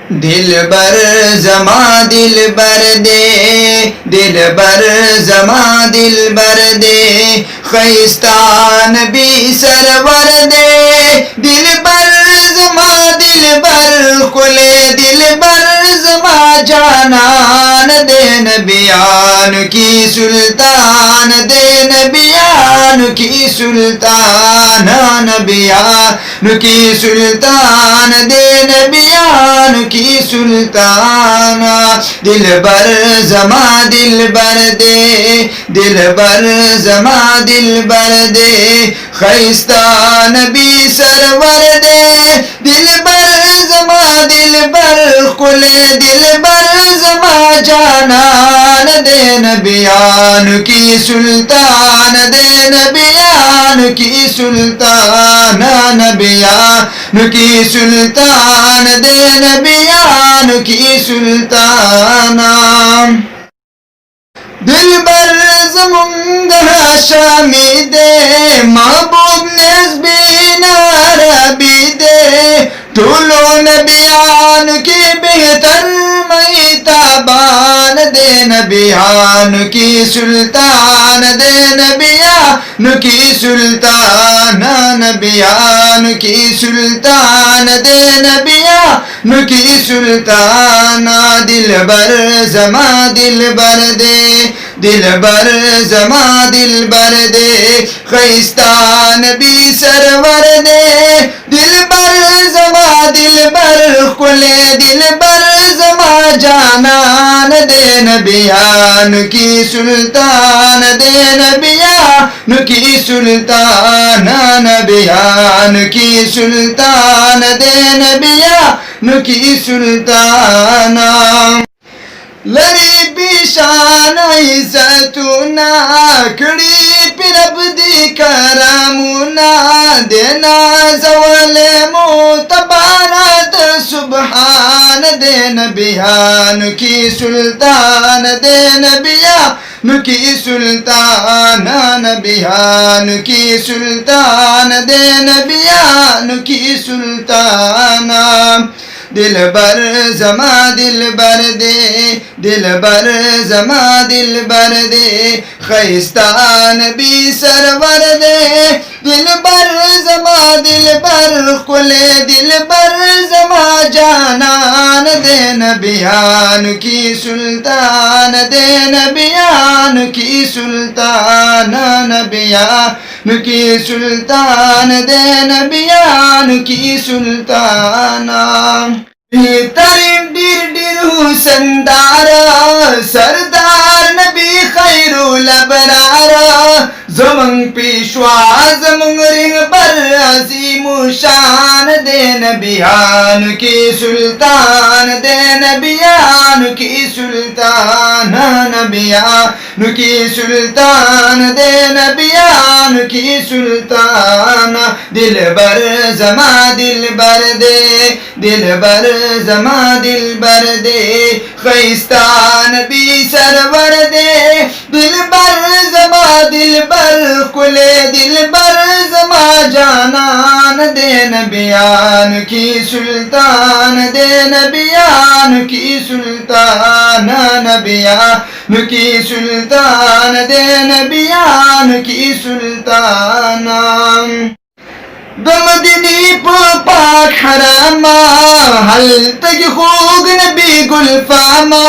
دل بر زماں دل بر دے دل بر زماں دل بر دے خیستان بھی سرور دے دل بر زماں دل بر کھلے دل بر زماں جانان دے نبیان کی سلطان دے نبیان کی سلطان نبیان کی سلطان دے نبیان کی سلطان دل بر زماں دل بر دے دل بر زماں دل بر دے خیستان بھی سرور دے دل بر زماں دل بر کھلے دل بر زماں جانان دے نبیان کی سلطان دے نبیان کی سلطان نبیان کی سلطان دے نبیان کی سلطان دل بر زمونگ ہاشمی دے محبوب نسبین عربی دے ٹولو نبیان کی بہتر میتابان دے نبیان کی سلطان دے نبیان کی سلطان نبیان کی سلطان دے نبیان کی سلطان دل بر زماں دل بر دے دل بر زماں دل بر دے خیستان بھی سرور دے دل بر زماں دل بر کھلے دل بر زماں جانان دے نبیان کی سلطان دے نبیان کی سلطان نبیان کی سلطان دے نبیان کی سلطان لری پیشان عزتنا کڑی پرب دی کرامنا دینا زوال معتبرات سبحان دے نبیان کی سلطان دے نبیان کی سلطان نبیان کی سلطان دے نبیان کی سلطان دل بر زماں دل بر دے دل بر زماں دل بر دے خیستان بھی سرور دے دل بر زماں دل بر کھلے دل بر زماں جانان دے نبیان کی سلطان دے نبیان کی سلطان نبیان کی سلطان دے نبیان کی سلطان ترین ڈیر ڈیر حسن دارا سردار نبی خیر الابرارا زمنگ پیشوا زمنگ رنگ بر عظیم شان دے نبیان کی سلطان دے نبیان کی سلطان نبیان کی سلطان دے نبیان کی سلطان دل بر زماں دل بر دے دل بر زماں دل بر دے خیستان بھی سرور دے دل بر زماں دل بر کھلے دل بر زماں جانان دے نبیان کی سلطان دے نبیان کی سلطان نبیان کی سلطان دے نبیان کی سلطان دمدنی پاک حراما حل تک خوگ نبی گلفاما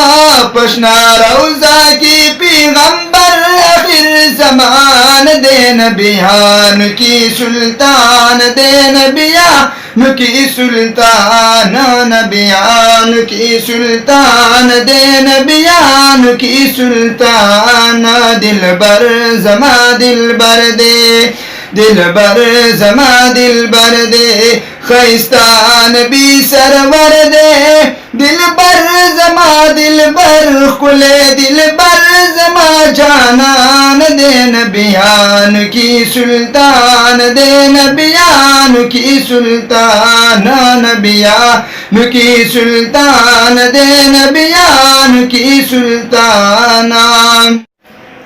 پشنا روزہ کی پیغمبر آخر زمان دے نبیان کی سلطان دے نبیان کی سلطان نبیان کی سلطان دے نبیان کی سلطان دل بر زماں دل بر دے دل بر زماں دل بر دے خیستان بھی سرور دے دل بر زماں دل بر کھلے دل بر زماں جانان دے نبیان کی سلطان دے نبیان کی سلطان نبیان کی سلطان دے نبیان کی سلطان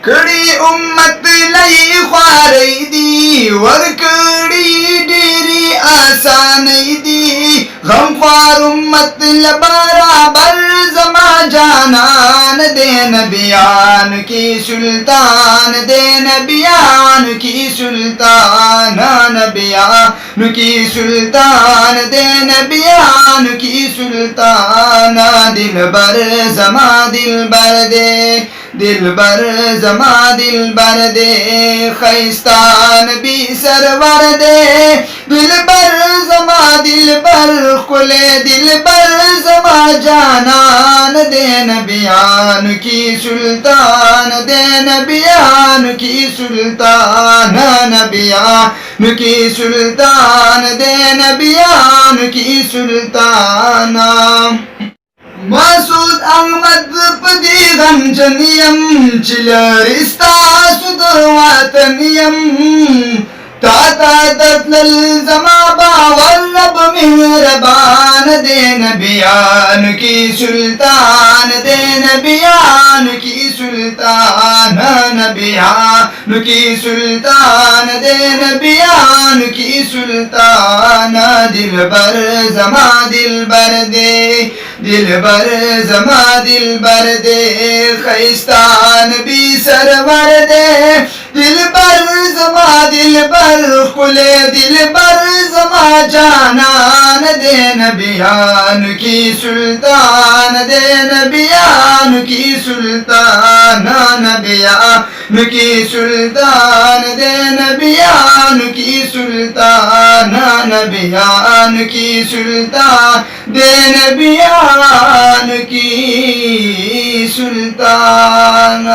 کڑی امت لئی خواری دی ورکڑی ڈیری آسانی دی غم خوار امت لبرابر زما جانان دے نبیان کی سلطان دے نبیان کی سلطان نبیان کی سلطان دے نبیان کی سلطان دل بر زما دل بر دے دل بر زما دل بر دے خیستان بھی سرور دے دل بر زما دل بر کھلے دل بر زما جانان دے نبیان کی سلطان دے نبیان کی سلطان نبیان کی سلطان دے نبیان کی سلطان مسعود احمد پدی غمجنیم چلرستا سدر وطنیم تاتا تتلل زما باور رب مہربان دے نبیان کی سلطان دے نبیان کی سلطان نبیان کی سلطان دے نبیان کی سلطان دل بر زما دل بر دے دل بر زما دل بر دے خیستان بھی سرور دے دل بر زما دل بر کھلے دل بر زما جانان دے نبیان کی سلطان دے نبیان کی سلطان نبیان کی سلطان دے نبیان کی سلطان نبیان کی سلطان دے نبیان کی سلطان